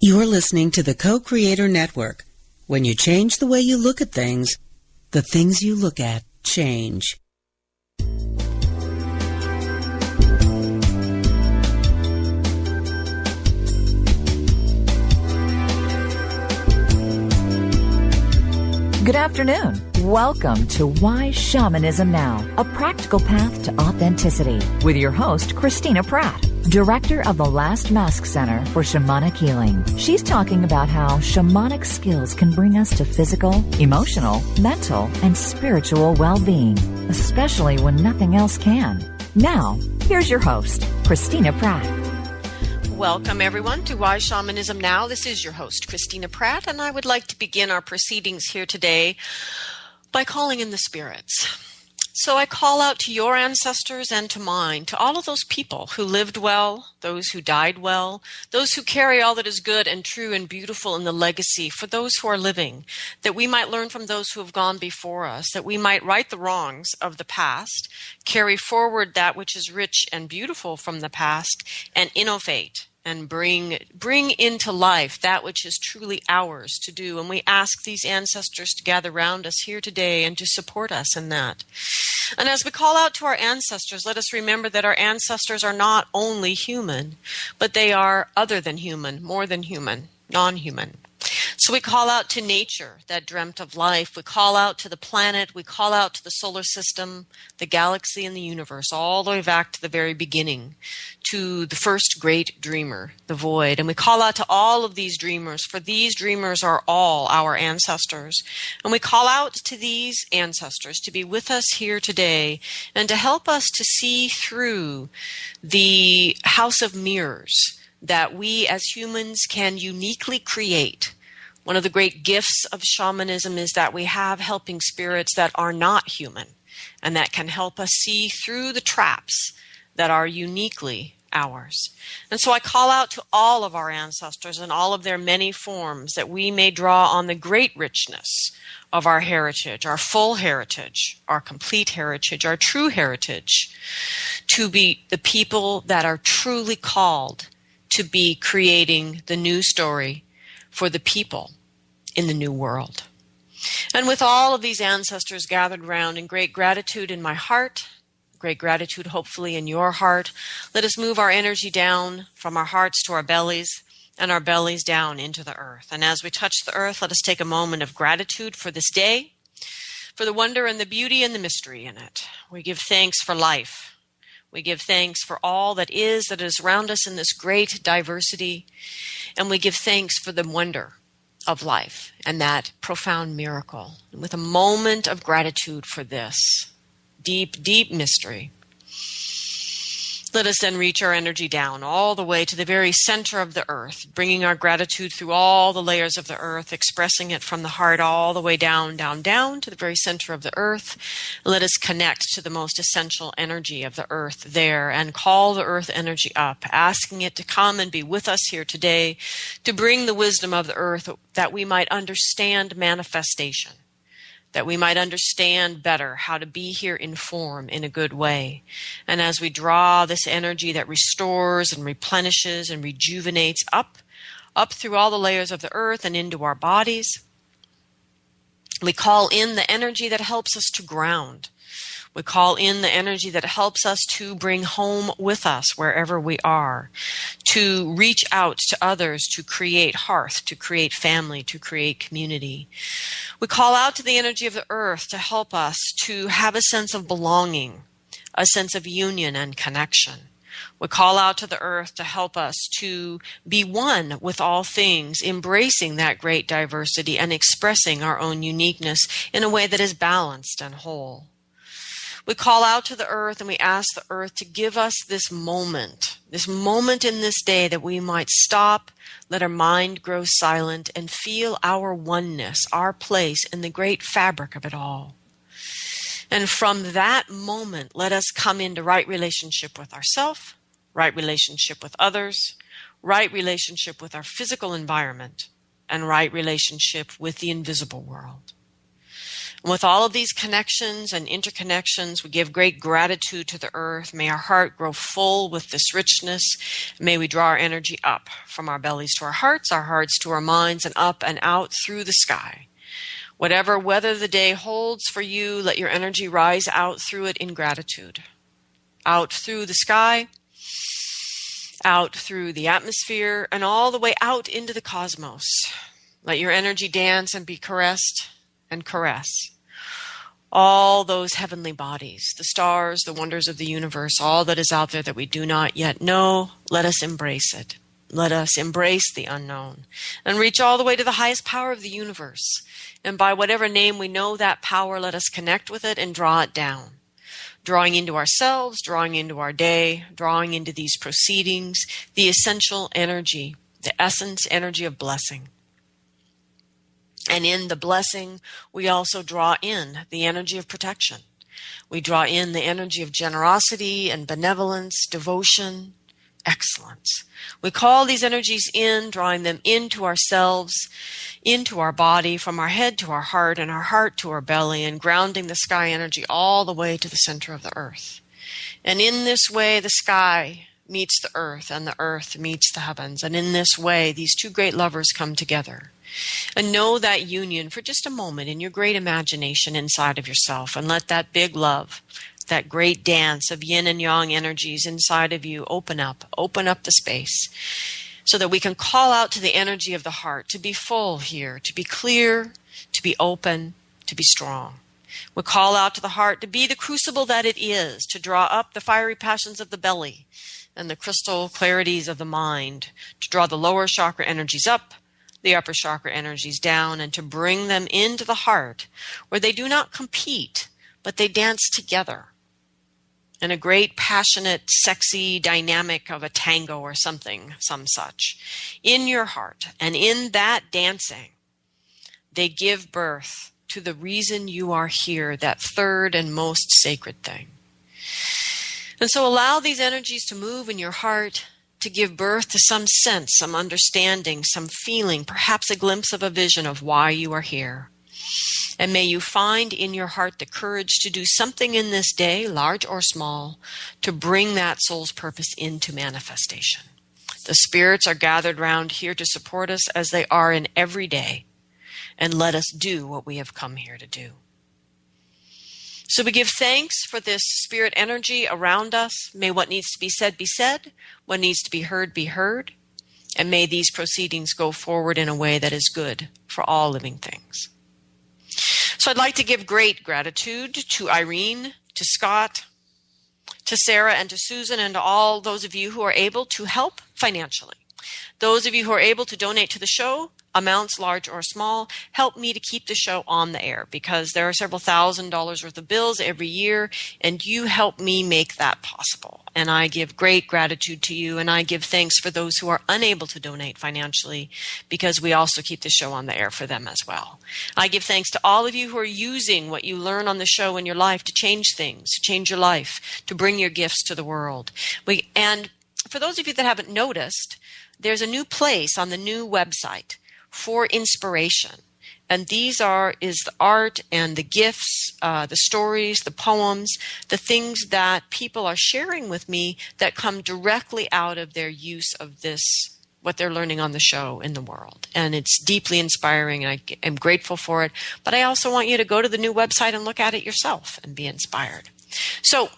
You're listening to the Co-Creator Network. When you change the way you look at things, the things you look at change. Good afternoon. Welcome to Why Shamanism Now, a practical path to authenticity, with your host, Christina Pratt, Director of the Last Mask Center for Shamanic Healing. She's talking about how shamanic skills can bring us to physical, emotional, mental, and spiritual well-being, especially when nothing else can. Now, here's your host, Christina Pratt. Welcome, everyone, to Why Shamanism Now. This is your host, Christina Pratt, and I would like to begin our proceedings here today by calling in the spirits. So I call out to your ancestors and to mine, to all of those people who lived well, those who died well, those who carry all that is good and true and beautiful in the legacy for those who are living, that we might learn from those who have gone before us, that we might right the wrongs of the past, carry forward that which is rich and beautiful from the past, and innovate and bring into life that which is truly ours to do. And we ask these ancestors to gather around us here today and to support us in that. And as we call out to our ancestors, let us remember that our ancestors are not only human, but they are other than human, more than human, non-human. So we call out to nature that dreamt of life. We call out to the planet. We call out to the solar system, the galaxy, and the universe, all the way back to the very beginning, to the first great dreamer, the void. And we call out to all of these dreamers, for these dreamers are all our ancestors. And we call out to these ancestors to be with us here today and to help us to see through the house of mirrors that we as humans can uniquely create. One of the great gifts of shamanism is that we have helping spirits that are not human and that can help us see through the traps that are uniquely ours. And so I call out to all of our ancestors in all of their many forms that we may draw on the great richness of our heritage, our full heritage, our complete heritage, our true heritage, to be the people that are truly called to be creating the new story for the people in the new world. And with all of these ancestors gathered round in great gratitude in my heart, great gratitude hopefully in your heart, let us move our energy down from our hearts to our bellies and our bellies down into the earth. And as we touch the earth, let us take a moment of gratitude for this day, for the wonder and the beauty and the mystery in it. We give thanks for life. We give thanks for all that is around us in this great diversity. And we give thanks for the wonder of life and that profound miracle. And with a moment of gratitude for this deep, deep mystery, let us then reach our energy down all the way to the very center of the earth, bringing our gratitude through all the layers of the earth, expressing it from the heart all the way down, down, down to the very center of the earth. Let us connect to the most essential energy of the earth there and call the earth energy up, asking it to come and be with us here today, to bring the wisdom of the earth that we might understand manifestation, that we might understand better how to be here in form in a good way. And as we draw this energy that restores and replenishes and rejuvenates up through all the layers of the earth and into our bodies, we call in the energy that helps us to ground. We call in the energy that helps us to bring home with us wherever we are, to reach out to others, to create hearth, to create family, to create community. We call out to the energy of the earth to help us to have a sense of belonging, a sense of union and connection. We call out to the earth to help us to be one with all things, embracing that great diversity and expressing our own uniqueness in a way that is balanced and whole. We call out to the earth and we ask the earth to give us this moment in this day that we might stop, let our mind grow silent, and feel our oneness, our place in the great fabric of it all. And from that moment, let us come into right relationship with ourselves, right relationship with others, right relationship with our physical environment, and right relationship with the invisible world. And with all of these connections and interconnections, we give great gratitude to the earth. May our heart grow full with this richness. May we draw our energy up from our bellies to our hearts to our minds, and up and out through the sky. Whatever weather the day holds for you, let your energy rise out through it in gratitude. Out through the sky, out through the atmosphere, and all the way out into the cosmos. Let your energy dance and be caressed and caress all those heavenly bodies, the stars, the wonders of the universe, all that is out there that we do not yet know. Let us embrace it. Let us embrace the unknown and reach all the way to the highest power of the universe. And by whatever name we know that power, let us connect with it and draw it down. Drawing into ourselves, drawing into our day, drawing into these proceedings, the essential energy, the essence energy of blessing. And in the blessing, we also draw in the energy of protection. We draw in the energy of generosity and benevolence, devotion, excellence. We call these energies in, drawing them into ourselves, into our body, from our head to our heart, and our heart to our belly, and grounding the sky energy all the way to the center of the earth. And in this way, the sky meets the earth, and the earth meets the heavens. And in this way, these two great lovers come together. And know that union for just a moment in your great imagination inside of yourself, and let that big love, that great dance of yin and yang energies inside of you open up the space, so that we can call out to the energy of the heart to be full here, to be clear, to be open, to be strong. We call out to the heart to be the crucible that it is, to draw up the fiery passions of the belly and the crystal clarities of the mind, to draw the lower chakra energies up, the upper chakra energies down, and to bring them into the heart, where they do not compete, but they dance together in a great, passionate, sexy dynamic of a tango or something, some such, in your heart. And in that dancing, they give birth to the reason you are here, that third and most sacred thing. And so allow these energies to move in your heart, to give birth to some sense, some understanding, some feeling, perhaps a glimpse of a vision of why you are here. And may you find in your heart the courage to do something in this day, large or small, to bring that soul's purpose into manifestation. The spirits are gathered round here to support us as they are in every day. And let us do what we have come here to do. So we give thanks for this spirit energy around us. May what needs to be said, what needs to be heard, and may these proceedings go forward in a way that is good for all living things. So I'd like to give great gratitude to Irene, to Scott, to Sarah, and to Susan, and to all those of you who are able to help financially. Those of you who are able to donate to the show, amounts large or small, help me to keep the show on the air, because there are several $1,000s worth of bills every year, and you help me make that possible. And I give great gratitude to you, and I give thanks for those who are unable to donate financially, because we also keep the show on the air for them as well. I give thanks to all of you who are using what you learn on the show in your life to change things, to change your life, to bring your gifts to the world. And for those of you that haven't noticed, there's a new place on the new website for inspiration. And is the art and the gifts, the stories, the poems, the things that people are sharing with me that come directly out of their use of this, what they're learning on the show in the world. And it's deeply inspiring, and I am grateful for it. But I also want you to go to the new website and look at it yourself and be inspired. So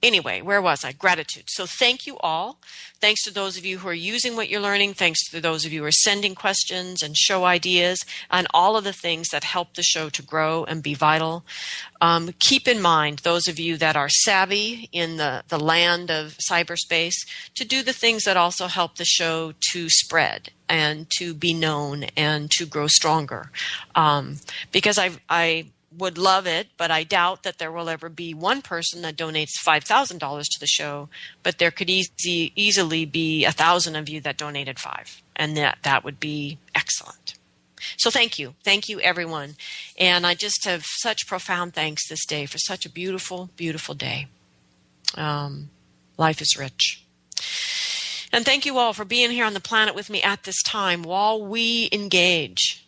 anyway, where was I? Gratitude. So thank you all. Thanks to those of you who are using what you're learning. Thanks to those of you who are sending questions and show ideas and all of the things that help the show to grow and be vital. Keep in mind, those of you that are savvy in the land of cyberspace, to do the things that also help the show to spread and to be known and to grow stronger. Because I would love it, but I doubt that there will ever be one person that donates $5,000 to the show, but there could easily be 1,000 of you that donated $5, and that would be excellent. So thank you. Thank you, everyone. And I just have such profound thanks this day for such a beautiful, beautiful day. Life is rich. And thank you all for being here on the planet with me at this time while we engage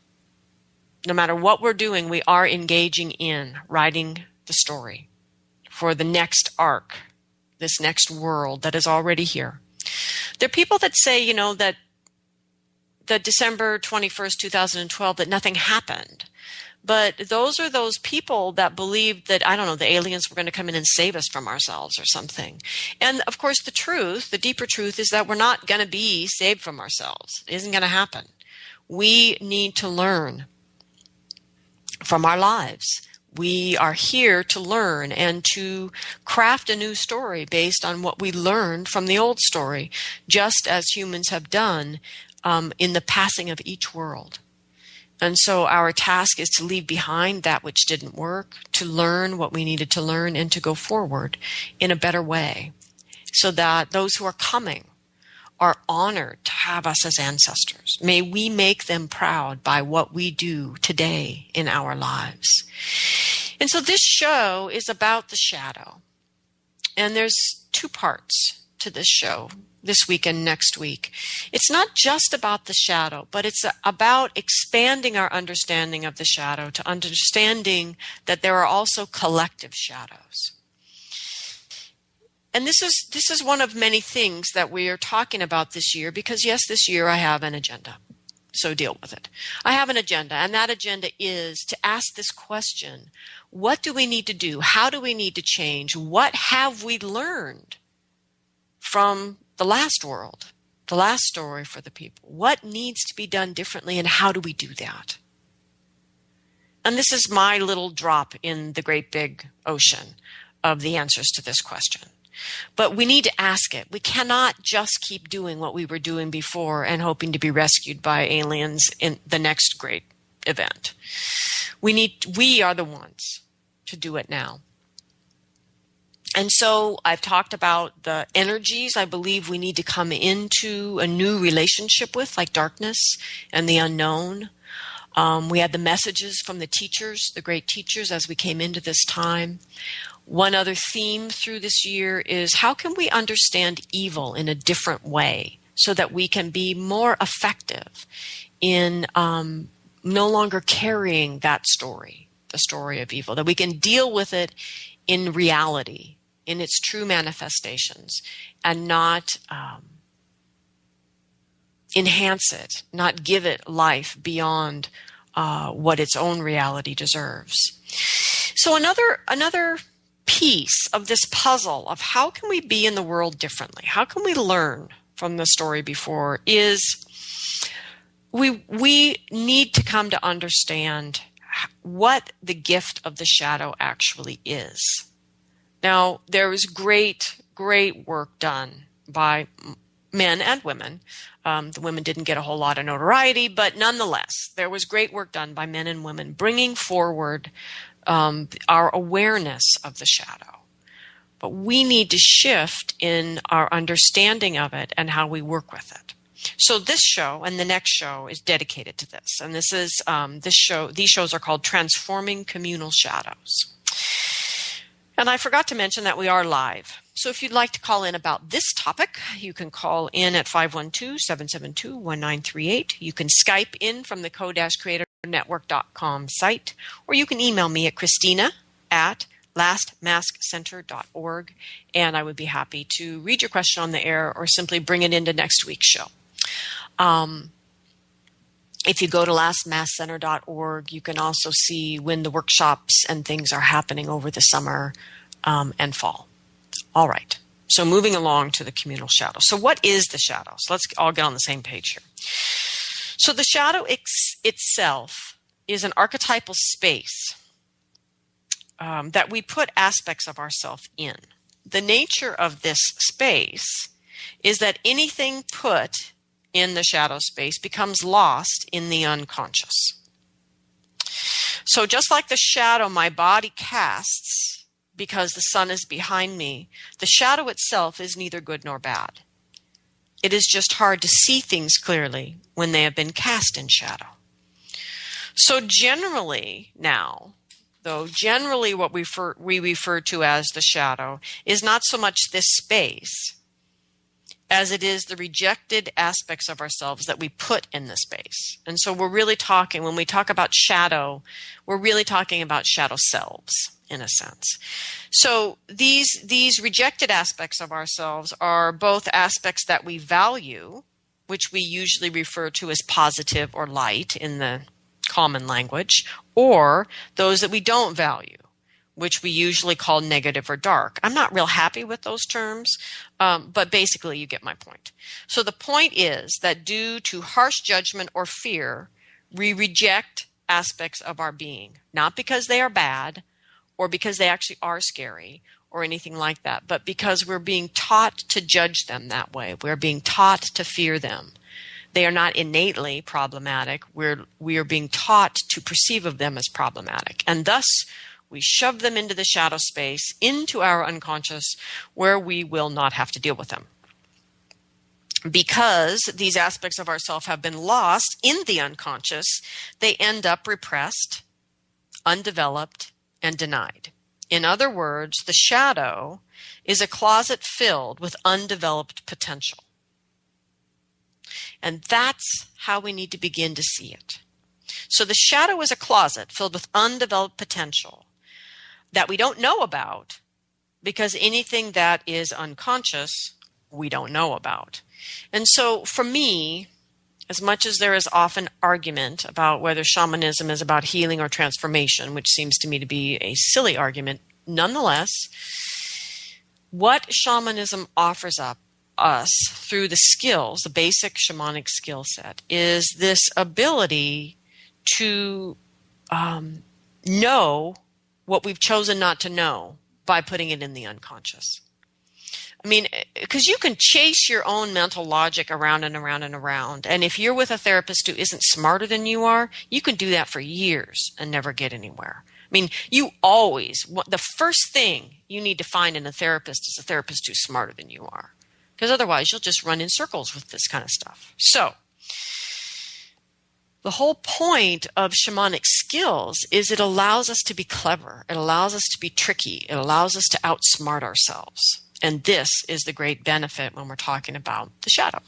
No matter what we're doing, we are engaging in writing the story for the next arc, this next world that is already here. There are people that say, that the December 21st, 2012, that nothing happened. But those are those people that believed that, I don't know, the aliens were going to come in and save us from ourselves or something. And of course, the deeper truth is that we're not going to be saved from ourselves. It isn't going to happen. We need to learn from our lives. We are here to learn and to craft a new story based on what we learned from the old story, just as humans have done in the passing of each world. And so our task is to leave behind that which didn't work, to learn what we needed to learn, and to go forward in a better way so that those who are coming are honored to have us as ancestors. May we make them proud by what we do today in our lives. And so this show is about the shadow. And there's two parts to this show, this week and next week. It's not just about the shadow, but it's about expanding our understanding of the shadow to understanding that there are also collective shadows. And this is one of many things that we are talking about this year, because yes, this year I have an agenda. So deal with it. I have an agenda, and that agenda is to ask this question: what do we need to do? How do we need to change? What have we learned from the last world, the last story for the people? What needs to be done differently, and how do we do that? And this is my little drop in the great big ocean of the answers to this question. But we need to ask it. We cannot just keep doing what we were doing before and hoping to be rescued by aliens in the next great event. We are the ones to do it now. And so I've talked about the energies I believe we need to come into a new relationship with, like darkness and the unknown. We had the messages from the teachers, the great teachers, as we came into this time. One other theme through this year is how can we understand evil in a different way so that we can be more effective in no longer carrying that story, the story of evil, that we can deal with it in reality, in its true manifestations, and not enhance it, not give it life beyond what its own reality deserves. So another piece of this puzzle of how can we be in the world differently, how can we learn from the story before, is we need to come to understand what the gift of the shadow actually is. Now, there was great work done by men and women. The women didn't get a whole lot of notoriety, but nonetheless, there was great work done by men and women bringing forward our awareness of the shadow. But we need to shift in our understanding of it and how we work with it. So this show and the next show is dedicated to this. And this is these shows are called Transforming Communal Shadows. And I forgot to mention that we are live. So if you'd like to call in about this topic, you can call in at 512-772-1938. You can Skype in from the co-creatornetwork.com site, or you can email me at Christina@lastmaskcenter.org, and I would be happy to read your question on the air or simply bring it into next week's show. If you go to lastmaskcenter.org, you can also see when the workshops and things are happening over the summer and fall. All right. So moving along to the communal shadow. So what is the shadow? So let's all get on the same page here. So the shadow itself is an archetypal space that we put aspects of ourselves in. The nature of this space is that anything put in the shadow space becomes lost in the unconscious. So just like the shadow my body casts because the sun is behind me, the shadow itself is neither good nor bad. It is just hard to see things clearly when they have been cast in shadow. So generally now, though, generally what we refer to as the shadow is not so much this space as it is the rejected aspects of ourselves that we put in the space. And so we're really talking, when we talk about shadow, we're really talking about shadow selves, in a sense. So these rejected aspects of ourselves are both aspects that we value, which we usually refer to as positive or light in the common language, or those that we don't value, which we usually call negative or dark. I'm not real happy with those terms, but basically you get my point. So the point is that due to harsh judgment or fear, we reject aspects of our being, not because they are bad or because they actually are scary or anything like that, but because we're being taught to judge them that way. We're being taught to fear them. They are not innately problematic. We are being taught to perceive of them as problematic. And thus, we shove them into the shadow space, into our unconscious, where we will not have to deal with them. Because these aspects of ourself have been lost in the unconscious, they end up repressed, undeveloped, and denied. In other words, the shadow is a closet filled with undeveloped potential. And that's how we need to begin to see it. So the shadow is a closet filled with undeveloped potential that we don't know about, because anything that is unconscious, we don't know about. And so for me, as much as there is often argument about whether shamanism is about healing or transformation, which seems to me to be a silly argument, nonetheless, what shamanism offers up us through the skills, the basic shamanic skill set, is this ability to know what we've chosen not to know by putting it in the unconscious. I mean, because you can chase your own mental logic around and around and around. And if you're with a therapist who isn't smarter than you are, you can do that for years and never get anywhere. I mean, the first thing you need to find in a therapist is a therapist who's smarter than you are. Because otherwise you'll just run in circles with this kind of stuff. So the whole point of shamanic skills is it allows us to be clever. It allows us to be tricky. It allows us to outsmart ourselves. And this is the great benefit when we're talking about the shadow.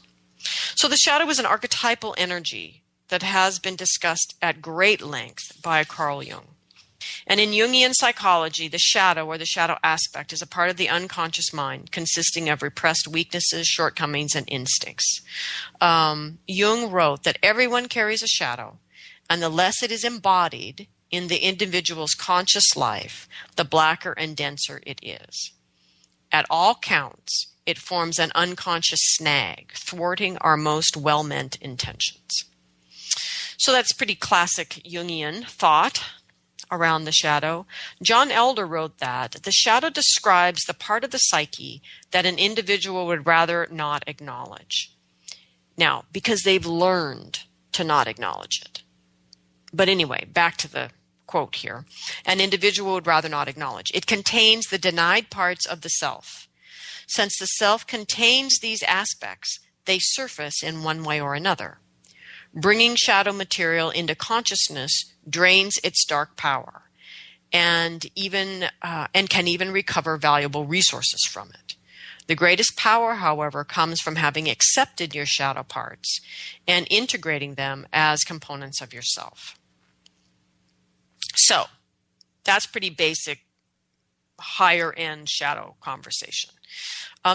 So the shadow is an archetypal energy that has been discussed at great length by Karl Jung. And in Jungian psychology, the shadow or the shadow aspect is a part of the unconscious mind consisting of repressed weaknesses, shortcomings, and instincts. Jung wrote that everyone carries a shadow, and the less it is embodied in the individual's conscious life, the blacker and denser it is. At all counts, it forms an unconscious snag, thwarting our most well-meant intentions. So that's pretty classic Jungian thought around the shadow. John Elder wrote that the shadow describes the part of the psyche that an individual would rather not acknowledge. Now, because they've learned to not acknowledge it. But anyway, back to the quote here. An individual would rather not acknowledge. It contains the denied parts of the self. Since the self contains these aspects, they surface in one way or another. Bringing shadow material into consciousness drains its dark power and can even recover valuable resources from it. The greatest power, however, comes from having accepted your shadow parts and integrating them as components of yourself. So that's pretty basic, higher end shadow conversation.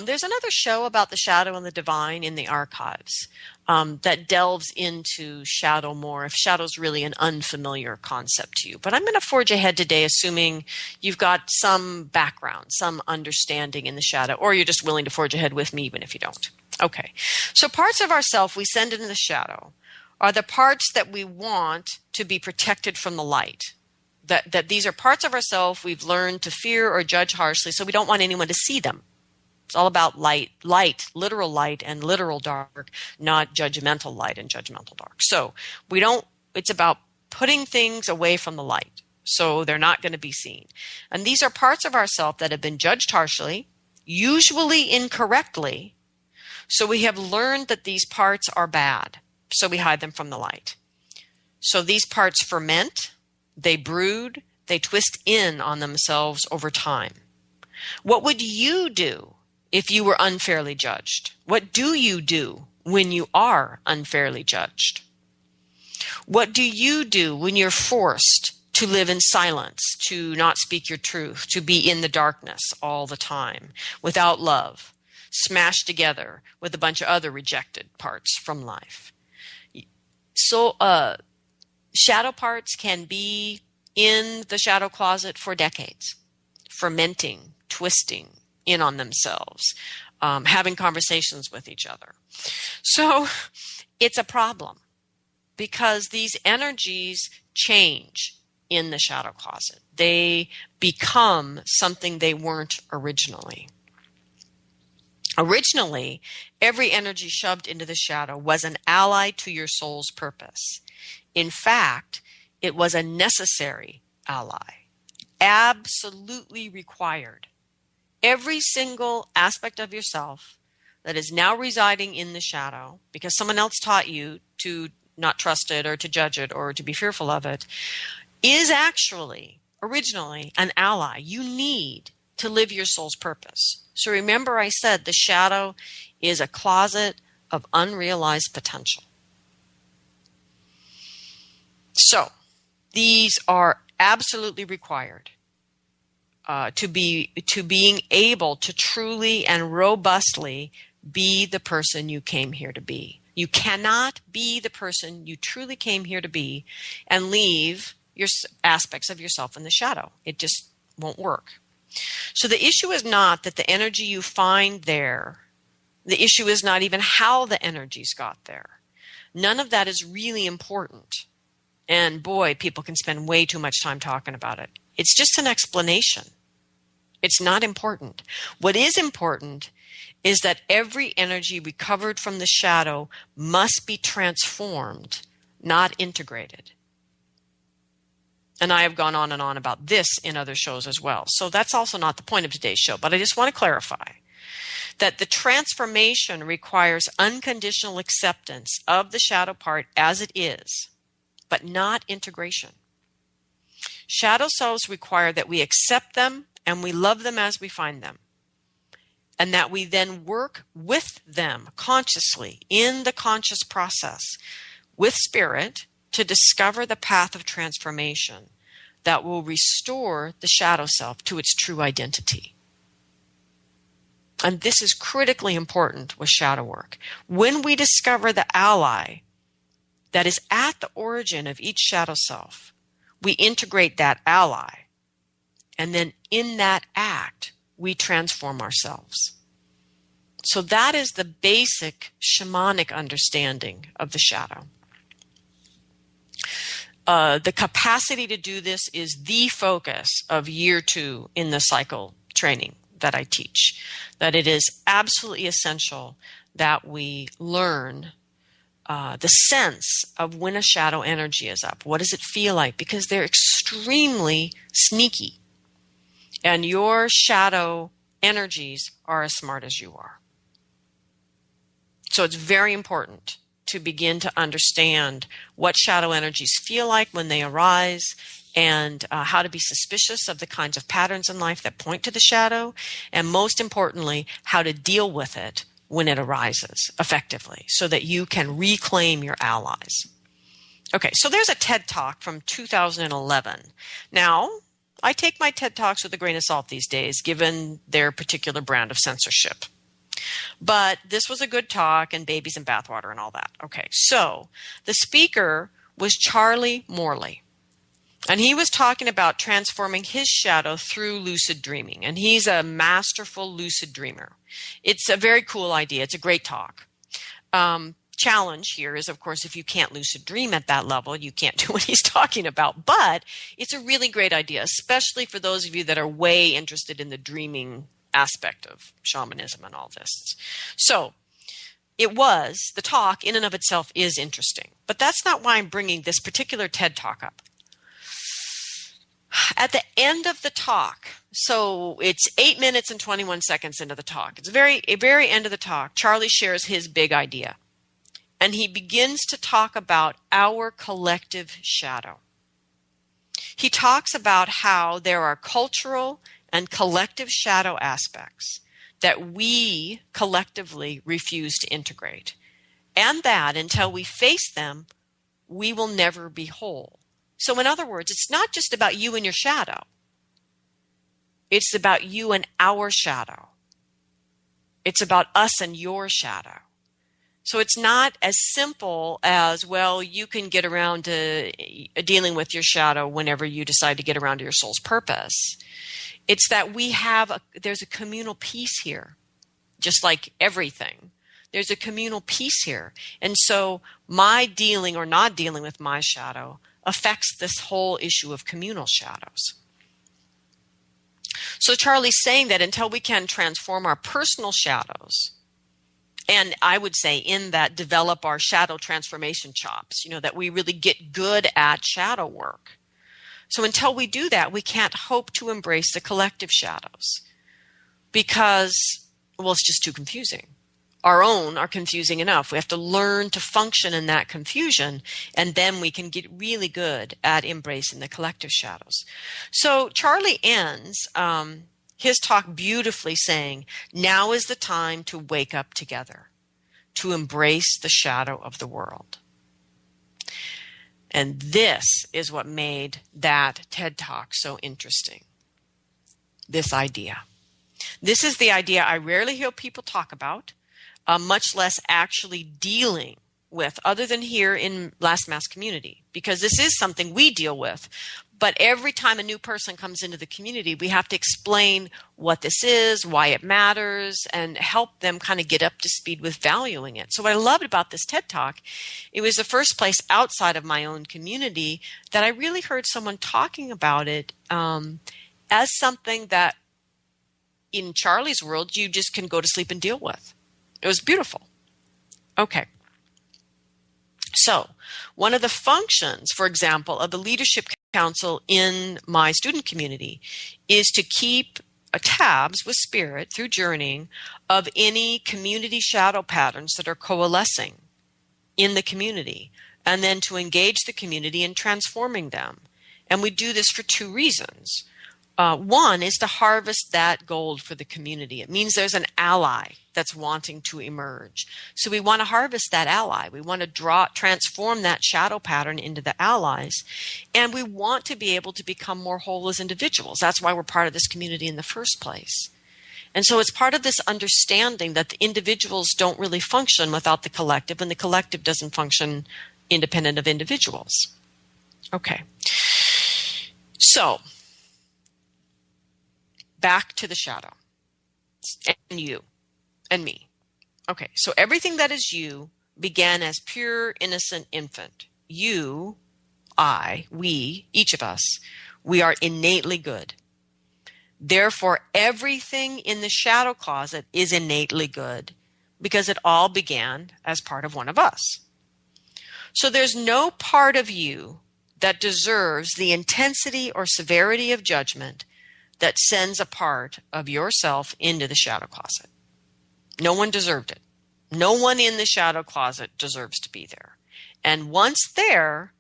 There's another show about the shadow and the divine in the archives that delves into shadow more, if shadow's really an unfamiliar concept to you. But I'm going to forge ahead today assuming you've got some background, some understanding in the shadow, or you're just willing to forge ahead with me even if you don't. Okay, so parts of ourself we send into the shadow are the parts that we want to be protected from the light. That these are parts of ourselves we've learned to fear or judge harshly, so we don't want anyone to see them. It's all about light, literal light and literal dark, not judgmental light and judgmental dark. So it's about putting things away from the light so they're not going to be seen. And these are parts of ourselves that have been judged harshly, usually incorrectly. So we have learned that these parts are bad, so we hide them from the light. So these parts ferment, they brood, they twist in on themselves over time. What would you do if you were unfairly judged? What do you do when you are unfairly judged? What do you do when you're forced to live in silence, to not speak your truth, to be in the darkness all the time, without love, smashed together with a bunch of other rejected parts from life? So shadow parts can be in the shadow closet for decades, fermenting, twisting in on themselves, having conversations with each other. So it's a problem because these energies change in the shadow closet. They become something they weren't originally. Originally, every energy shoved into the shadow was an ally to your soul's purpose. In fact, it was a necessary ally, absolutely required. Every single aspect of yourself that is now residing in the shadow, because someone else taught you to not trust it or to judge it or to be fearful of it, is actually, originally, an ally you need to live your soul's purpose. So remember I said the shadow is a closet of unrealized potential. So these are absolutely required to being able to truly and robustly be the person you came here to be. You cannot be the person you truly came here to be and leave your aspects of yourself in the shadow. It just won't work. So the issue is not that the energy you find there, the issue is not even how the energies got there. None of that is really important. And boy, people can spend way too much time talking about it. It's just an explanation. It's not important. What is important is that every energy recovered from the shadow must be transformed, not integrated. And I have gone on and on about this in other shows as well. So that's also not the point of today's show, but I just want to clarify that the transformation requires unconditional acceptance of the shadow part as it is, but not integration. Shadow selves require that we accept them and we love them as we find them, and that we then work with them consciously in the conscious process with spirit to discover the path of transformation that will restore the shadow self to its true identity. And this is critically important with shadow work. When we discover the ally that is at the origin of each shadow self, we integrate that ally, and then in that act, we transform ourselves. So that is the basic shamanic understanding of the shadow. The capacity to do this is the focus of year 2 in the cycle training that I teach. That it is absolutely essential that we learn the sense of when a shadow energy is up. What does it feel like? Because they're extremely sneaky. And your shadow energies are as smart as you are. So it's very important to begin to understand what shadow energies feel like when they arise, and how to be suspicious of the kinds of patterns in life that point to the shadow, and most importantly, how to deal with it when it arises effectively so that you can reclaim your allies. Okay, so there's a TED Talk from 2011. Now, I take my TED Talks with a grain of salt these days, given their particular brand of censorship. But this was a good talk, and babies in bathwater and all that. Okay, so the speaker was Charlie Morley. And he was talking about transforming his shadow through lucid dreaming. And he's a masterful lucid dreamer. It's a very cool idea. It's a great talk. Challenge here is, of course, if you can't lucid dream at that level, you can't do what he's talking about. But it's a really great idea, especially for those of you that are way interested in the dreaming aspect of shamanism and all this. So the talk in and of itself is interesting. But that's not why I'm bringing this particular TED Talk up. At the end of the talk, so it's 8 minutes and 21 seconds into the talk. It's very end of the talk. Charlie shares his big idea. And he begins to talk about our collective shadow. He talks about how there are cultural and collective shadow aspects that we collectively refuse to integrate. And that until we face them, we will never be whole. So in other words, it's not just about you and your shadow. It's about you and our shadow. It's about us and your shadow. So it's not as simple as, well, you can get around to dealing with your shadow whenever you decide to get around to your soul's purpose. It's that there's a communal peace here, just like everything. There's a communal peace here. And so my dealing or not dealing with my shadow affects this whole issue of communal shadows. So Charlie's saying that until we can transform our personal shadows, and I would say in that develop our shadow transformation chops, that we really get good at shadow work. So until we do that, we can't hope to embrace the collective shadows because, it's just too confusing. Our own are confusing enough. We have to learn to function in that confusion, and then we can get really good at embracing the collective shadows. So Charlie ends his talk beautifully saying, now is the time to wake up together, to embrace the shadow of the world. And this is what made that TED Talk so interesting. This idea. This is the idea I rarely hear people talk about, much less actually dealing with, other than here in Last Mass Community, because this is something we deal with. But every time a new person comes into the community, we have to explain what this is, why it matters, and help them kind of get up to speed with valuing it. So what I loved about this TED Talk, it was the first place outside of my own community that I really heard someone talking about it as something that in Charlie's world, you just can go to sleep and deal with. It was beautiful. Okay. So one of the functions, for example, of the Leadership Council in my student community is to keep tabs with Spirit through journeying of any community shadow patterns that are coalescing in the community, and then to engage the community in transforming them. And we do this for two reasons. One is to harvest that gold for the community. It means there's an ally that's wanting to emerge. So we want to harvest that ally. We want to transform that shadow pattern into the allies. And we want to be able to become more whole as individuals. That's why we're part of this community in the first place. And so it's part of this understanding that the individuals don't really function without the collective, and the collective doesn't function independent of individuals. Okay. So back to the shadow and you and me. Okay, so everything that is you began as pure, innocent infant. You, I, we, each of us, we are innately good. Therefore, everything in the shadow closet is innately good because it all began as part of one of us. So there's no part of you that deserves the intensity or severity of judgment that sends a part of yourself into the shadow closet. No one deserved it. No one in the shadow closet deserves to be there. And once there,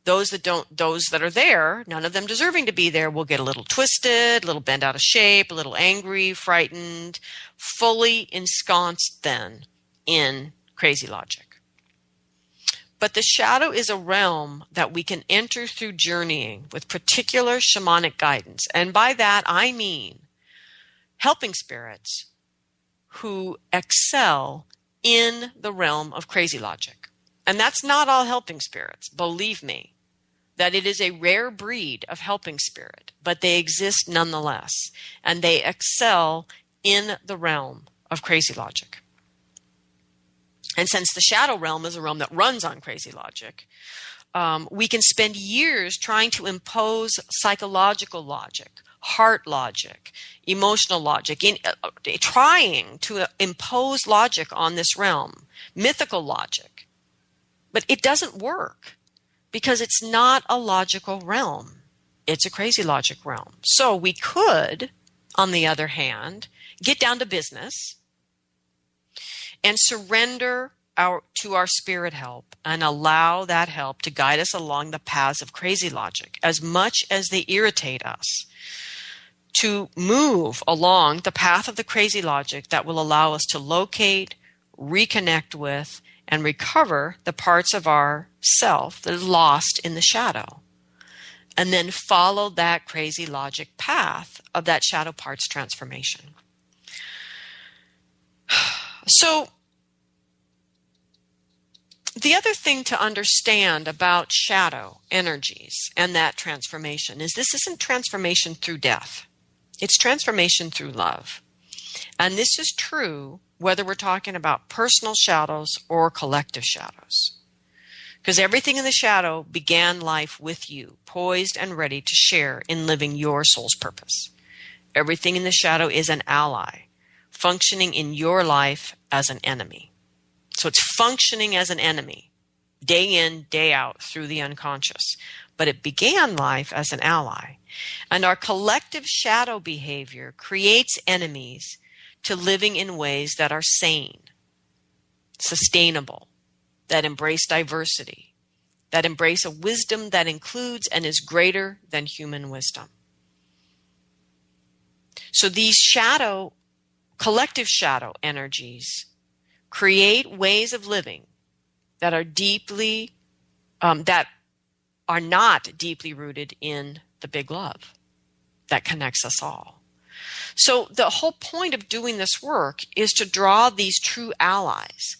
those that are there, none of them deserving to be there, will get a little twisted, a little bent out of shape, a little angry, frightened, fully ensconced then in crazy logic. But the shadow is a realm that we can enter through journeying with particular shamanic guidance. And by that, I mean helping spirits who excel in the realm of crazy logic. And that's not all helping spirits. Believe me, that it is a rare breed of helping spirit, but they exist nonetheless. And they excel in the realm of crazy logic. And since the shadow realm is a realm that runs on crazy logic, we can spend years trying to impose psychological logic, heart logic, emotional logic, trying to impose logic on this realm, mythical logic. But it doesn't work because it's not a logical realm. It's a crazy logic realm. So we could, on the other hand, get down to business and surrender to our spirit help and allow that help to guide us along the paths of crazy logic as much as they irritate us, to move along the path of the crazy logic that will allow us to locate, reconnect with, and recover the parts of our self that is lost in the shadow. And then follow that crazy logic path of that shadow part's transformation. So, the other thing to understand about shadow energies and that transformation is this isn't transformation through death. It's transformation through love. And this is true whether we're talking about personal shadows or collective shadows. Because everything in the shadow began life with you, poised and ready to share in living your soul's purpose. Everything in the shadow is an ally, functioning in your life as an enemy. So it's functioning as an enemy, day in, day out, through the unconscious. But it began life as an ally. And our collective shadow behavior creates enemies to living in ways that are sane, sustainable, that embrace diversity, that embrace a wisdom that includes and is greater than human wisdom. So these collective shadow energies create ways of living that are not deeply rooted in the big love that connects us all. So the whole point of doing this work is to draw these true allies.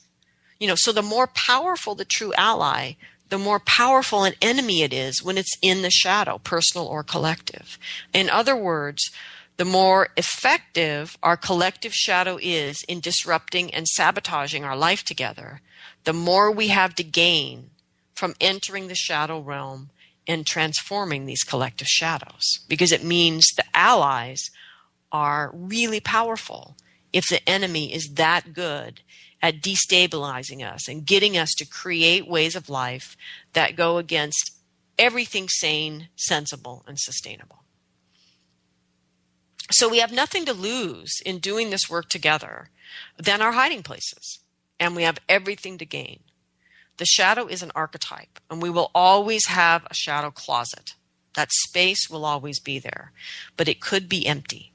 So the more powerful the true ally, the more powerful an enemy it is when it's in the shadow, personal or collective. In other words, the more effective our collective shadow is in disrupting and sabotaging our life together, the more we have to gain from entering the shadow realm and transforming these collective shadows. Because it means the allies are really powerful if the enemy is that good at destabilizing us and getting us to create ways of life that go against everything sane, sensible, and sustainable. So we have nothing to lose in doing this work together than our hiding places, and we have everything to gain. The shadow is an archetype, and we will always have a shadow closet. That space will always be there, but it could be empty.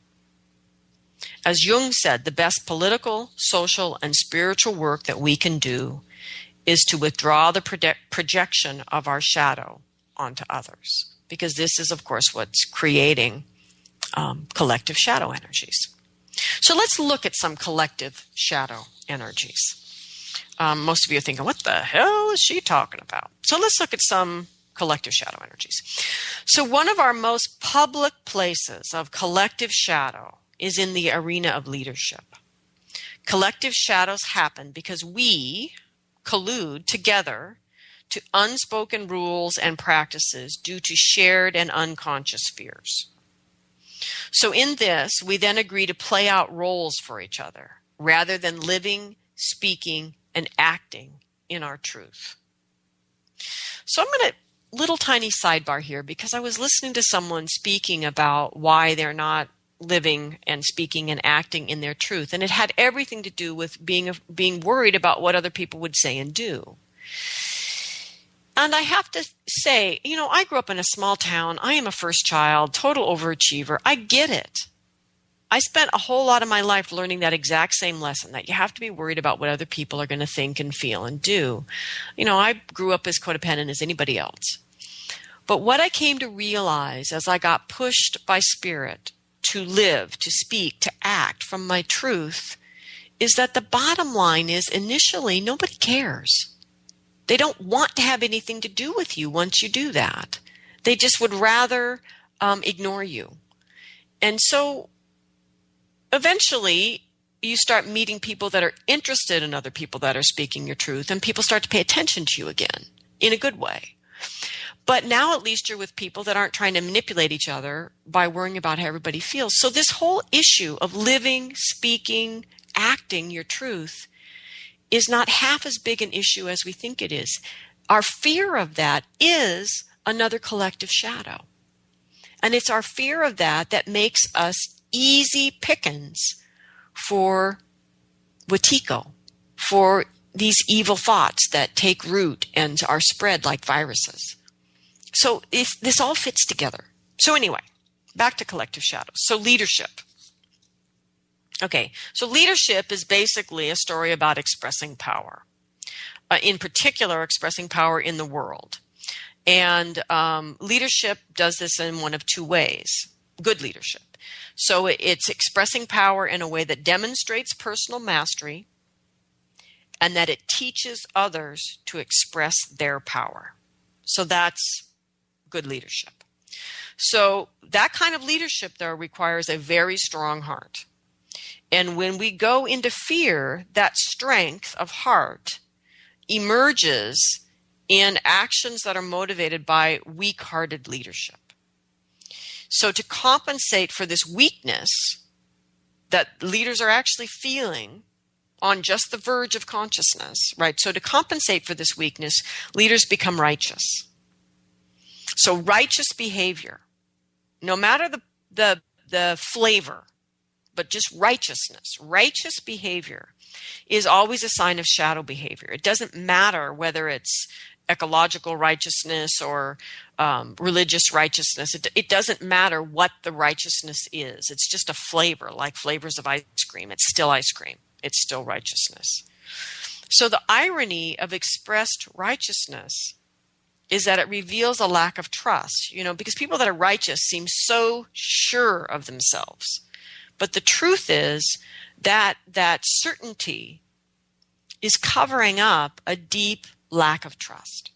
As Jung said, the best political, social, and spiritual work that we can do is to withdraw the projection of our shadow onto others, because this is, of course, what's creating collective shadow energies. So let's look at some collective shadow energies. Most of you are thinking, what the hell is she talking about? So let's look at some collective shadow energies. So one of our most public places of collective shadow is in the arena of leadership. Collective shadows happen because we collude together to unspoken rules and practices due to shared and unconscious fears. So in this, we then agree to play out roles for each other rather than living, speaking, and acting in our truth. So I'm going to little tiny sidebar here because I was listening to someone speaking about why they're not living and speaking and acting in their truth. And it had everything to do with being worried about what other people would say and do. And I have to say, I grew up in a small town. I am a first child, total overachiever. I get it. I spent a whole lot of my life learning that exact same lesson, that you have to be worried about what other people are going to think and feel and do. I grew up as codependent as anybody else. But what I came to realize as I got pushed by spirit to live, to speak, to act from my truth is that the bottom line is initially nobody cares. They don't want to have anything to do with you once you do that. They just would rather ignore you. And so eventually you start meeting people that are interested in other people that are speaking your truth, and people start to pay attention to you again in a good way. But now at least you're with people that aren't trying to manipulate each other by worrying about how everybody feels. So this whole issue of living, speaking, acting your truth is not half as big an issue as we think it is. Our fear of that is another collective shadow. And it's our fear of that that makes us easy pickings for Wetiko, for these evil thoughts that take root and are spread like viruses. So this all fits together. So anyway, back to collective shadows. So leadership. Okay, so leadership is basically a story about expressing power. In particular, expressing power in the world. And leadership does this in one of two ways. Good leadership. So it's expressing power in a way that demonstrates personal mastery and that it teaches others to express their power. So that's good leadership. So that kind of leadership, though, requires a very strong heart. And when we go into fear, that strength of heart emerges in actions that are motivated by weak-hearted leadership. So to compensate for this weakness that leaders are actually feeling on just the verge of consciousness, right? So to compensate for this weakness, leaders become righteous. So righteous behavior, no matter the flavor, but just righteousness, righteous behavior is always a sign of shadow behavior. It doesn't matter whether it's ecological righteousness or religious righteousness. It doesn't matter what the righteousness is. It's just a flavor, like flavors of ice cream. It's still ice cream. It's still righteousness. So the irony of expressed righteousness is that it reveals a lack of trust, because people that are righteous seem so sure of themselves. But the truth is that certainty is covering up a deep lack of trust.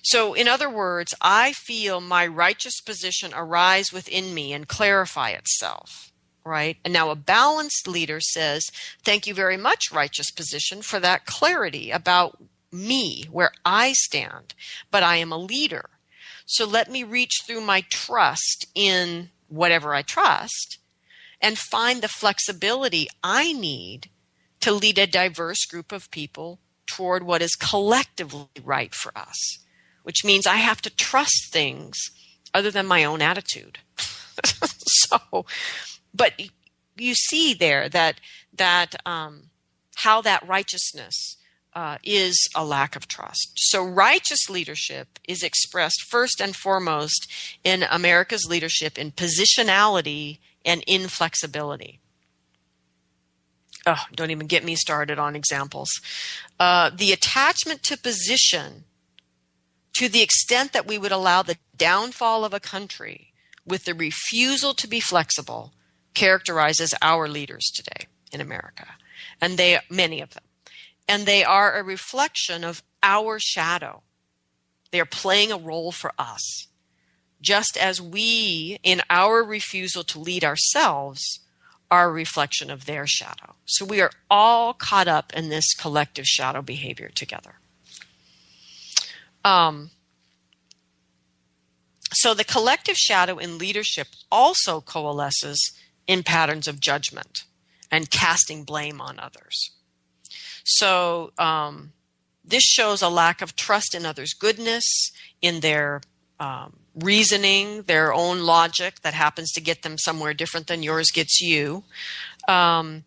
So in other words, I feel my righteous position arise within me and clarify itself, right? And now a balanced leader says, thank you very much, righteous position, for that clarity about me, where I stand, but I am a leader. So let me reach through my trust in whatever I trust and find the flexibility I need to lead a diverse group of people toward what is collectively right for us, which means I have to trust things other than my own attitude. But you see there that how that righteousness is a lack of trust. So righteous leadership is expressed first and foremost in America's leadership in positionality and inflexibility. Oh, don't even get me started on examples. The attachment to position, to the extent that we would allow the downfall of a country with the refusal to be flexible, characterizes our leaders today in America, and many of them. And they are a reflection of our shadow. They are playing a role for us, just as we, in our refusal to lead ourselves, are a reflection of their shadow. So we are all caught up in this collective shadow behavior together. So the collective shadow in leadership also coalesces in patterns of judgment and casting blame on others. So this shows a lack of trust in others' goodness, in their reasoning, their own logic that happens to get them somewhere different than yours gets you. So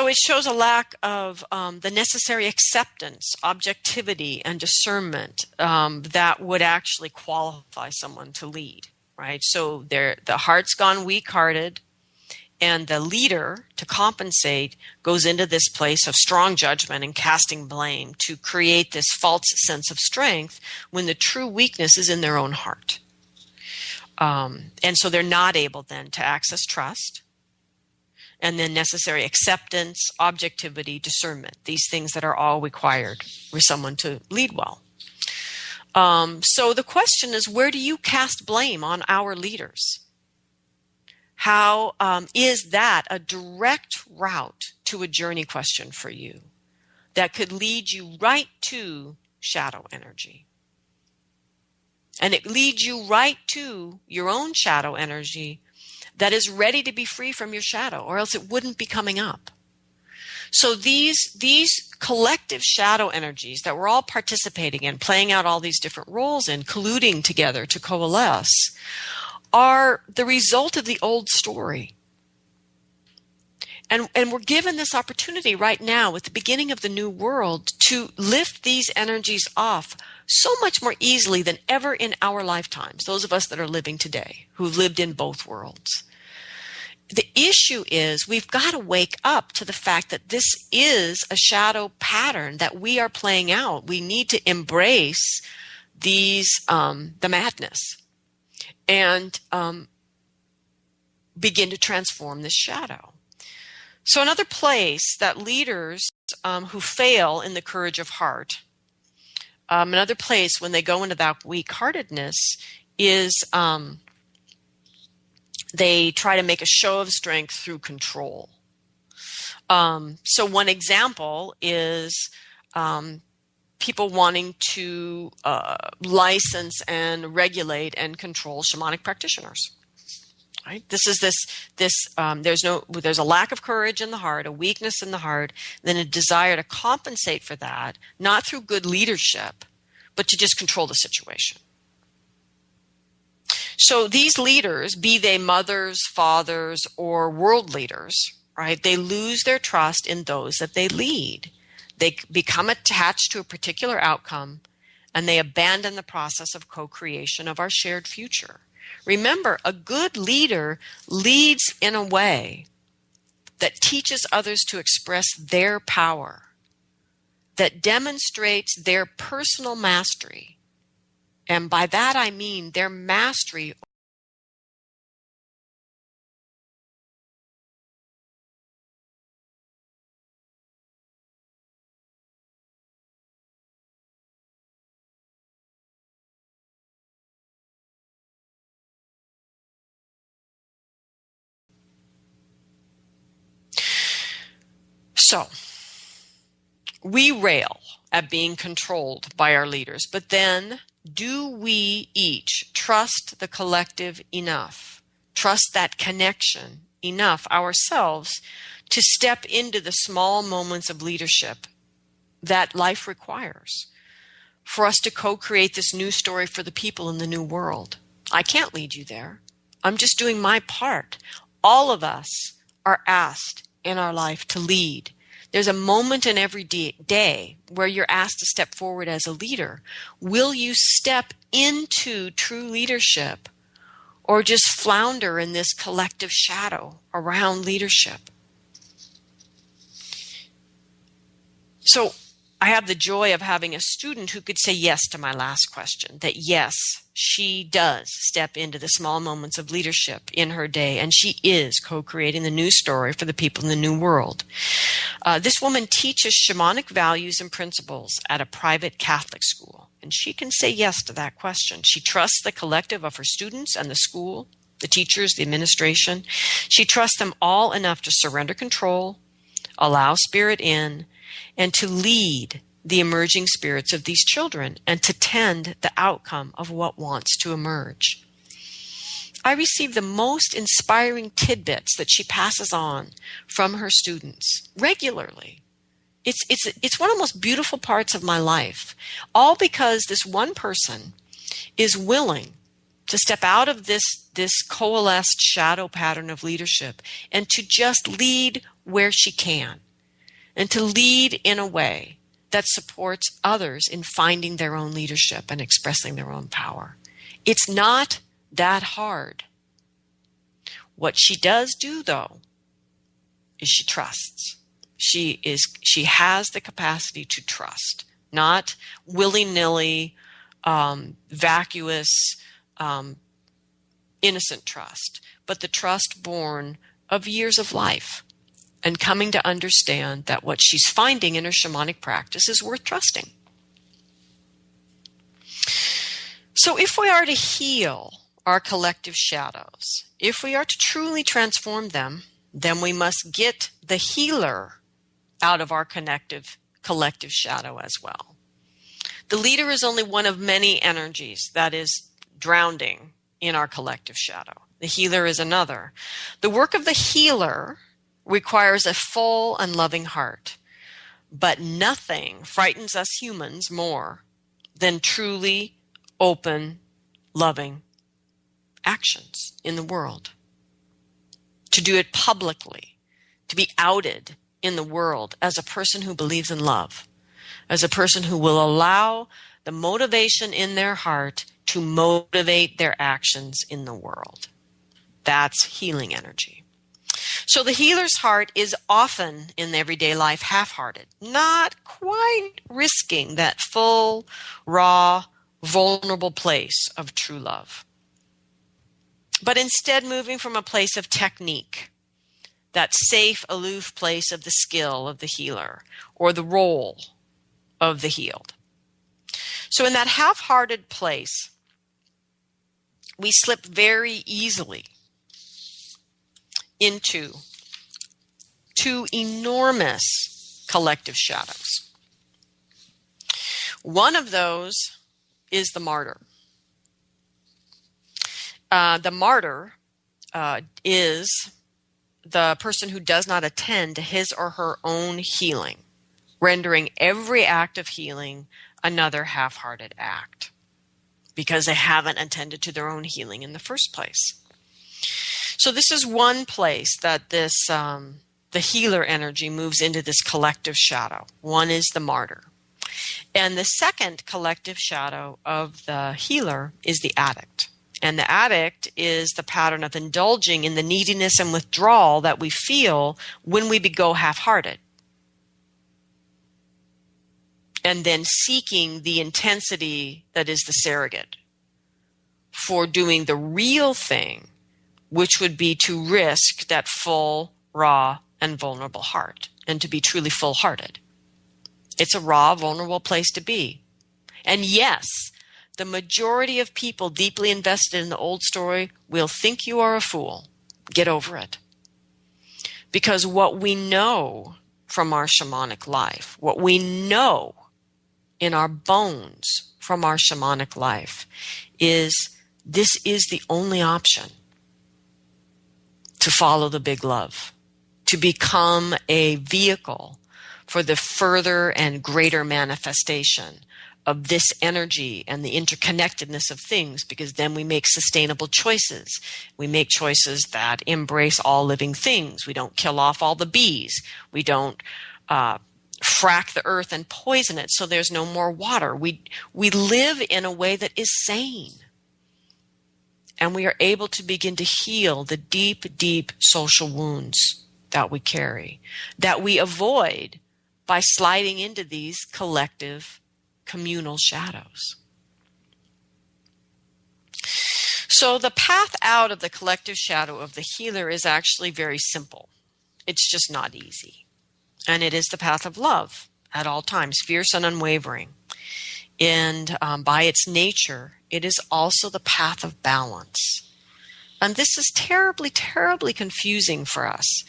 it shows a lack of the necessary acceptance, objectivity, and discernment that would actually qualify someone to lead, right? So the heart's gone weak-hearted, and the leader, to compensate, goes into this place of strong judgment and casting blame to create this false sense of strength when the true weakness is in their own heart. And so they're not able then to access trust, and then necessary acceptance, objectivity, discernment, these things that are all required for someone to lead well. So the question is, where do you cast blame on our leaders? How is that a direct route to a journey question for you that could lead you right to shadow energy? And it leads you right to your own shadow energy that is ready to be free from your shadow, or else it wouldn't be coming up. So these collective shadow energies that we're all participating in, playing out all these different roles in, colluding together to coalesce, are the result of the old story. And we're given this opportunity right now at the beginning of the new world to lift these energies off so much more easily than ever in our lifetimes, those of us that are living today, who've lived in both worlds. The issue is we've got to wake up to the fact that this is a shadow pattern that we are playing out. We need to embrace the madness and begin to transform this shadow. So another place that leaders who fail in the courage of heart, another place when they go into that weak-heartedness is they try to make a show of strength through control. So one example is people wanting to license and regulate and control shamanic practitioners. Right? There's a lack of courage in the heart, a weakness in the heart, then a desire to compensate for that, not through good leadership, but to just control the situation. So these leaders, be they mothers, fathers, or world leaders, right? They lose their trust in those that they lead. They become attached to a particular outcome, and they abandon the process of co-creation of our shared future. Remember, a good leader leads in a way that teaches others to express their power, that demonstrates their personal mastery. And by that I mean their mastery So, we rail at being controlled by our leaders, but then do we each trust the collective enough, trust that connection enough ourselves to step into the small moments of leadership that life requires for us to co-create this new story for the people in the new world? I can't lead you there. I'm just doing my part. All of us are asked in our life to lead. There's a moment in every day where you're asked to step forward as a leader. Will you step into true leadership or just flounder in this collective shadow around leadership? So I have the joy of having a student who could say yes to my last question, that yes, she does step into the small moments of leadership in her day, and she is co-creating the new story for the people in the new world. This woman teaches shamanic values and principles at a private Catholic school, and she can say yes to that question. She trusts the collective of her students and the school, the teachers, the administration. She trusts them all enough to surrender control, allow spirit in, and to lead the emerging spirits of these children and to tend the outcome of what wants to emerge. I receive the most inspiring tidbits that she passes on from her students regularly. It's one of the most beautiful parts of my life, all because this one person is willing to step out of this coalesced shadow pattern of leadership and to just lead where she can, and to lead in a way that supports others in finding their own leadership and expressing their own power. It's not that hard. What she does do, though, is she trusts. She has the capacity to trust, not willy-nilly, vacuous, innocent trust, but the trust born of years of life and coming to understand that what she's finding in her shamanic practice is worth trusting. So if we are to heal our collective shadows, if we are to truly transform them, then we must get the healer out of our collective shadow as well. The leader is only one of many energies that is drowning in our collective shadow. The healer is another. The work of the healer requires a full and loving heart, but nothing frightens us humans more than truly open, loving actions in the world. To do it publicly, to be outed in the world as a person who believes in love, as a person who will allow the motivation in their heart to motivate their actions in the world. That's healing energy. So the healer's heart is often in everyday life half-hearted, not quite risking that full, raw, vulnerable place of true love, but instead moving from a place of technique, that safe, aloof place of the skill of the healer or the role of the healed. So in that half-hearted place, we slip very easily into two enormous collective shadows. One of those is the martyr. The martyr is the person who does not attend to his or her own healing, rendering every act of healing another half-hearted act because they haven't attended to their own healing in the first place. So this is one place that this the healer energy moves into this collective shadow. One is the martyr. And the second collective shadow of the healer is the addict. And the addict is the pattern of indulging in the neediness and withdrawal that we feel when we go half-hearted. And then seeking the intensity that is the surrogate for doing the real thing, which would be to risk that full, raw, and vulnerable heart, and to be truly full-hearted. It's a raw, vulnerable place to be. And yes, the majority of people deeply invested in the old story will think you are a fool. Get over it. Because what we know from our shamanic life, what we know in our bones from our shamanic life, is this is the only option to follow the big love, to become a vehicle for the further and greater manifestation of this energy and the interconnectedness of things, because then we make sustainable choices. We make choices that embrace all living things. We don't kill off all the bees. We don't frack the earth and poison it so there's no more water. We live in a way that is sane. And we are able to begin to heal the deep, deep social wounds that we carry, that we avoid by sliding into these collective communal shadows. So the path out of the collective shadow of the healer is actually very simple. It's just not easy. And it is the path of love at all times, fierce and unwavering. And by its nature, it is also the path of balance. And this is terribly, terribly confusing for us.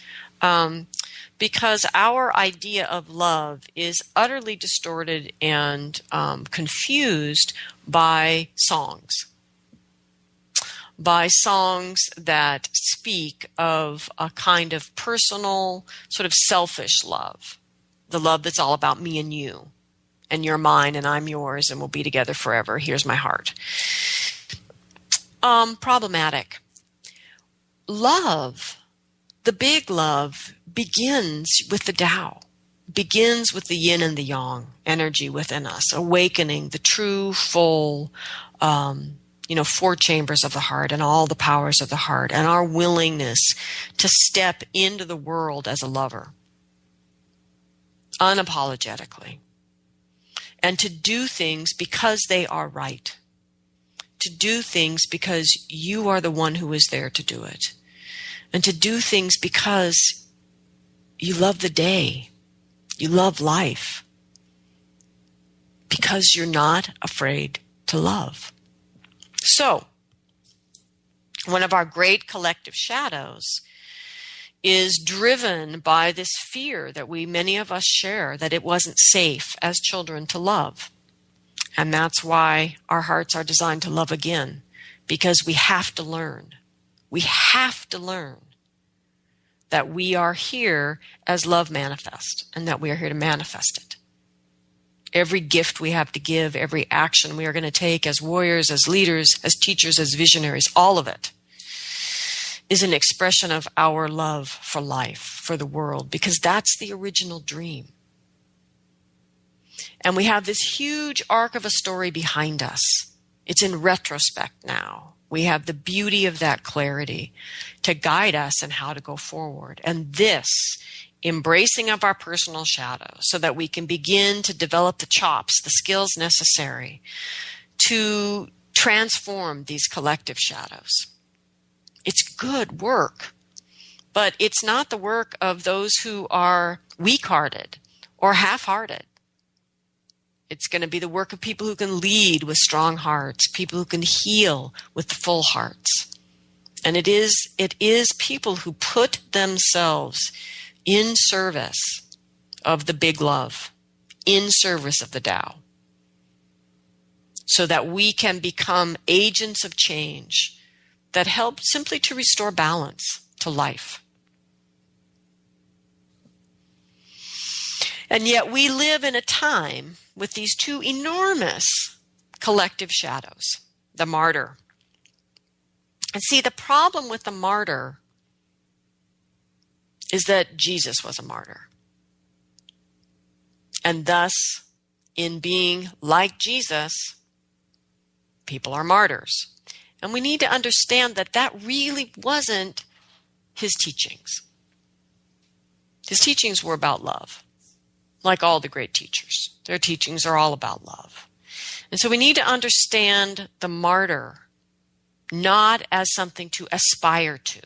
Because our idea of love is utterly distorted and confused by songs that speak of a kind of personal, sort of selfish love, the love that's all about me and you, and you're mine and I'm yours and we'll be together forever. Here's my heart. Problematic. Love, the big love, begins with the Tao, begins with the yin and the yang energy within us, awakening the true, full, four chambers of the heart and all the powers of the heart, and our willingness to step into the world as a lover, unapologetically, and to do things because they are right, to do things because you are the one who is there to do it, and to do things because you love the day. You love life. Because you're not afraid to love. So, one of our great collective shadows is driven by this fear that many of us share, that it wasn't safe as children to love. And that's why our hearts are designed to love again. Because we have to learn. We have to learn that we are here as love manifest, and that we are here to manifest it. Every gift we have to give, every action we are going to take as warriors, as leaders, as teachers, as visionaries, all of it is an expression of our love for life, for the world, because that's the original dream. And we have this huge arc of a story behind us. It's in retrospect now. We have the beauty of that clarity to guide us in how to go forward. And this embracing of our personal shadow so that we can begin to develop the chops, the skills necessary to transform these collective shadows. It's good work, but it's not the work of those who are weak-hearted or half-hearted. It's going to be the work of people who can lead with strong hearts, people who can heal with full hearts. And it is people who put themselves in service of the big love, in service of the Tao, so that we can become agents of change that help simply to restore balance to life. And yet we live in a time with these two enormous collective shadows, the martyr. And see, the problem with the martyr is that Jesus was a martyr. And thus, in being like Jesus, people are martyrs. And we need to understand that that really wasn't his teachings. His teachings were about love, like all the great teachers. Their teachings are all about love. And so we need to understand the martyr not as something to aspire to,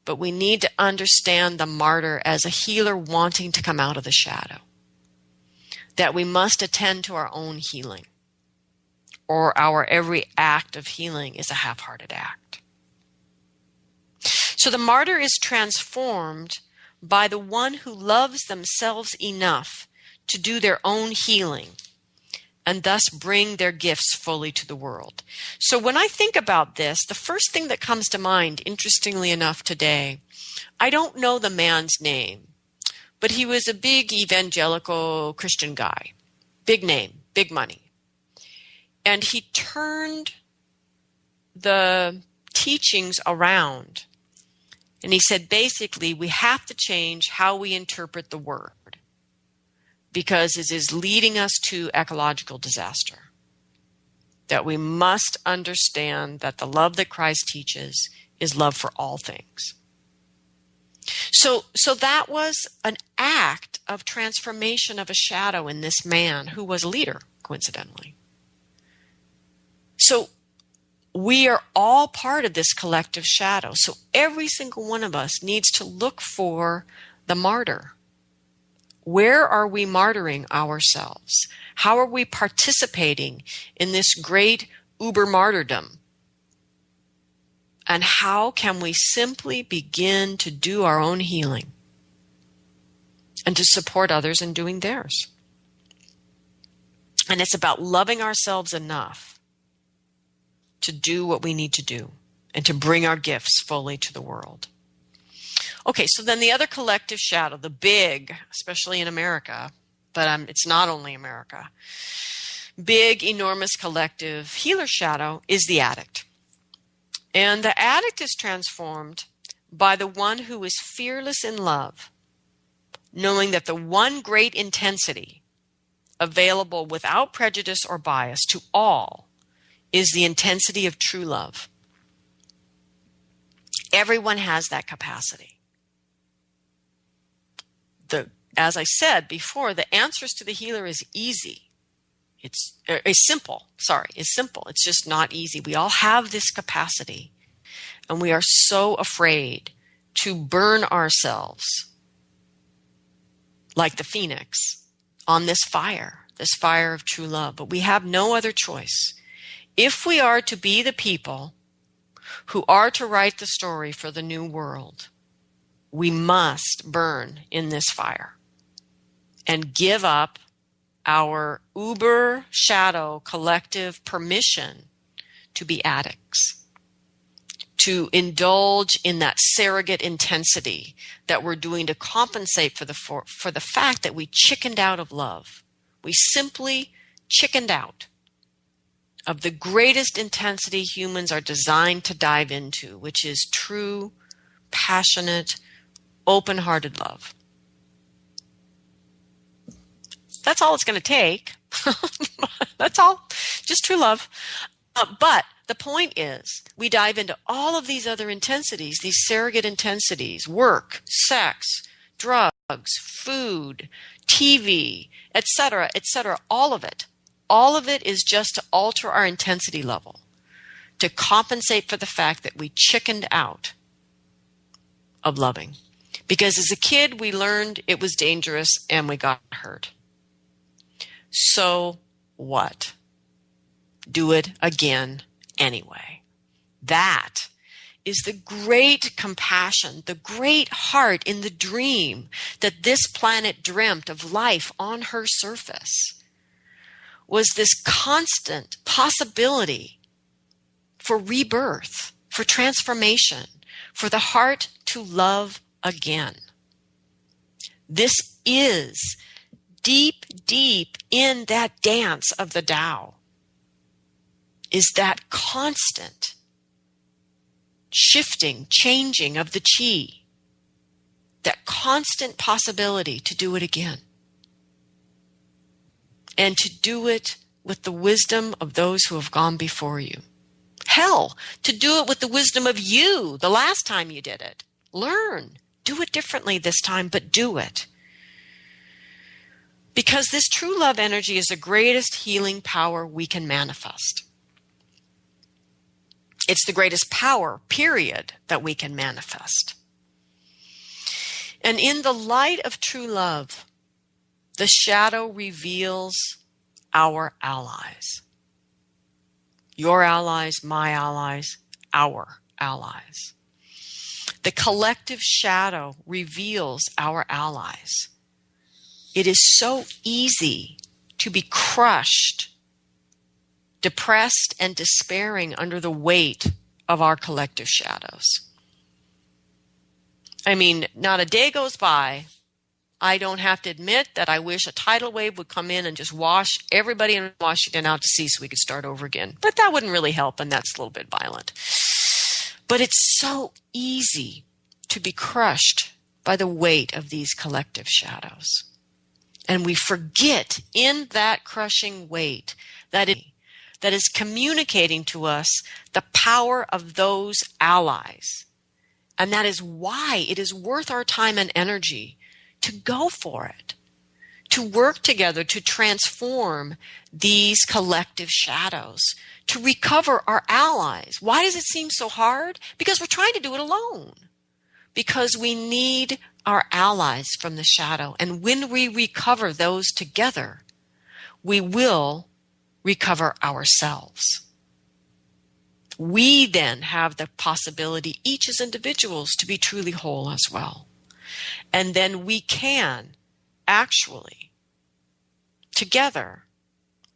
but we need to understand the martyr as a healer wanting to come out of the shadow. That we must attend to our own healing, or our every act of healing is a half-hearted act. So the martyr is transformed by the one who loves themselves enough to do their own healing and thus bring their gifts fully to the world. So when I think about this, the first thing that comes to mind, interestingly enough today, I don't know the man's name, but he was a big evangelical Christian guy, big name, big money. And he turned the teachings around. And he said, basically, we have to change how we interpret the word because it is leading us to ecological disaster. That we must understand that the love that Christ teaches is love for all things. So that was an act of transformation of a shadow in this man who was a leader, coincidentally. So we are all part of this collective shadow. So every single one of us needs to look for the martyr. Where are we martyring ourselves? How are we participating in this great uber martyrdom? And how can we simply begin to do our own healing and to support others in doing theirs? And it's about loving ourselves enough to do what we need to do and to bring our gifts fully to the world. Okay, so then the other collective shadow, the big, especially in America, but it's not only America, big, enormous collective healer shadow is the addict. And the addict is transformed by the one who is fearless in love, knowing that the one great intensity available without prejudice or bias to all is the intensity of true love. Everyone has that capacity. As I said before, the answers to the healer is easy. It's simple. It's simple. It's just not easy. We all have this capacity, and we are so afraid to burn ourselves like the phoenix on this fire of true love. But we have no other choice. If we are to be the people who are to write the story for the new world, we must burn in this fire and give up our uber shadow collective permission to be addicts, to indulge in that surrogate intensity that we're doing to compensate for the fact that we chickened out of love. We simply chickened out of the greatest intensity humans are designed to dive into, which is true, passionate, open-hearted love. That's all it's going to take. That's all. Just true love. But the point is, we dive into all of these other intensities, these surrogate intensities, work, sex, drugs, food, TV, etc., all of it. All of it is just to alter our intensity level, to compensate for the fact that we chickened out of loving. Because as a kid, we learned it was dangerous and we got hurt. So what? Do it again anyway. That is the great compassion, the great heart in the dream that this planet dreamt of life on her surface, was this constant possibility for rebirth, for transformation, for the heart to love again. This is deep, deep in that dance of the Tao, is that constant shifting, changing of the chi, that constant possibility to do it again. And to do it with the wisdom of those who have gone before you. Hell, to do it with the wisdom of you the last time you did it. Learn. Do it differently this time, but do it. Because this true love energy is the greatest healing power we can manifest. It's the greatest power, period, that we can manifest. And in the light of true love, the shadow reveals our allies. Your allies, my allies, our allies. The collective shadow reveals our allies. It is so easy to be crushed, depressed, and despairing under the weight of our collective shadows. I mean, not a day goes by I don't have to admit that I wish a tidal wave would come in and just wash everybody in Washington out to sea so we could start over again. But that wouldn't really help, and that's a little bit violent. But it's so easy to be crushed by the weight of these collective shadows. And we forget in that crushing weight that is communicating to us the power of those allies. And that is why it is worth our time and energy to go for it, to work together to transform these collective shadows, to recover our allies. Why does it seem so hard? Because we're trying to do it alone. Because we need our allies from the shadow. And when we recover those together, we will recover ourselves. We then have the possibility, each as individuals, to be truly whole as well. And then we can actually, together,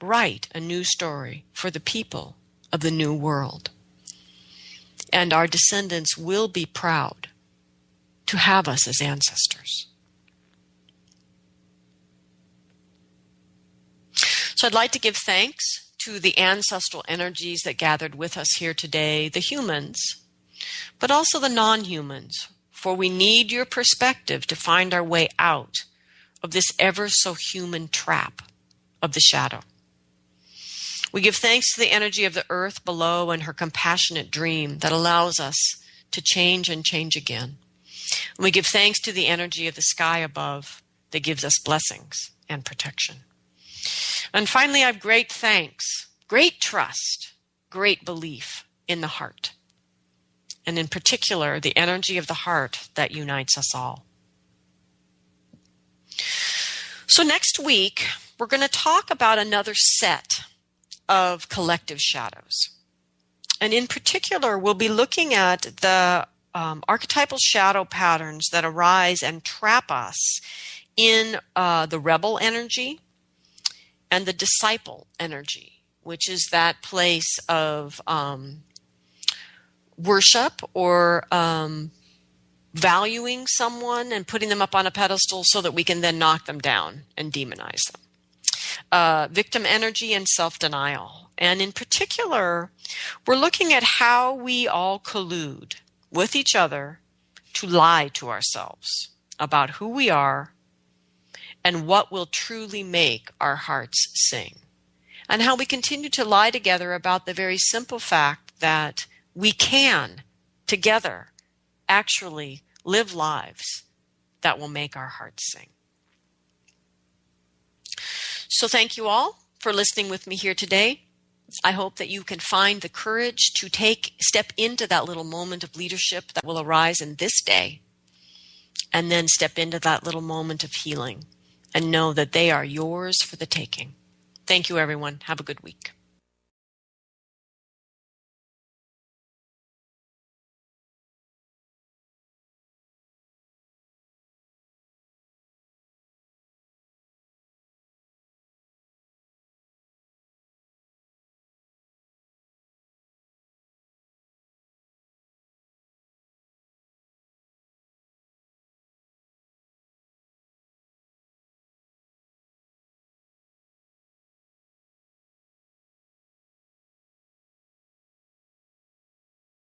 write a new story for the people of the new world. And our descendants will be proud to have us as ancestors. So I'd like to give thanks to the ancestral energies that gathered with us here today, the humans, but also the non-humans, for we need your perspective to find our way out of this ever so human trap of the shadow. We give thanks to the energy of the earth below and her compassionate dream that allows us to change and change again. And we give thanks to the energy of the sky above that gives us blessings and protection. And finally, I have great thanks, great trust, great belief in the heart. And in particular, the energy of the heart that unites us all. So next week, we're going to talk about another set of collective shadows. And in particular, we'll be looking at the archetypal shadow patterns that arise and trap us in the rebel energy and the disciple energy, which is that place of worship or valuing someone and putting them up on a pedestal so that we can then knock them down and demonize them. Victim energy and self-denial. And in particular, we're looking at how we all collude with each other to lie to ourselves about who we are and what will truly make our hearts sing. And how we continue to lie together about the very simple fact that we can, together, actually live lives that will make our hearts sing. So thank you all for listening with me here today. I hope that you can find the courage to step into that little moment of leadership that will arise in this day, and then step into that little moment of healing and know that they are yours for the taking. Thank you, everyone. Have a good week.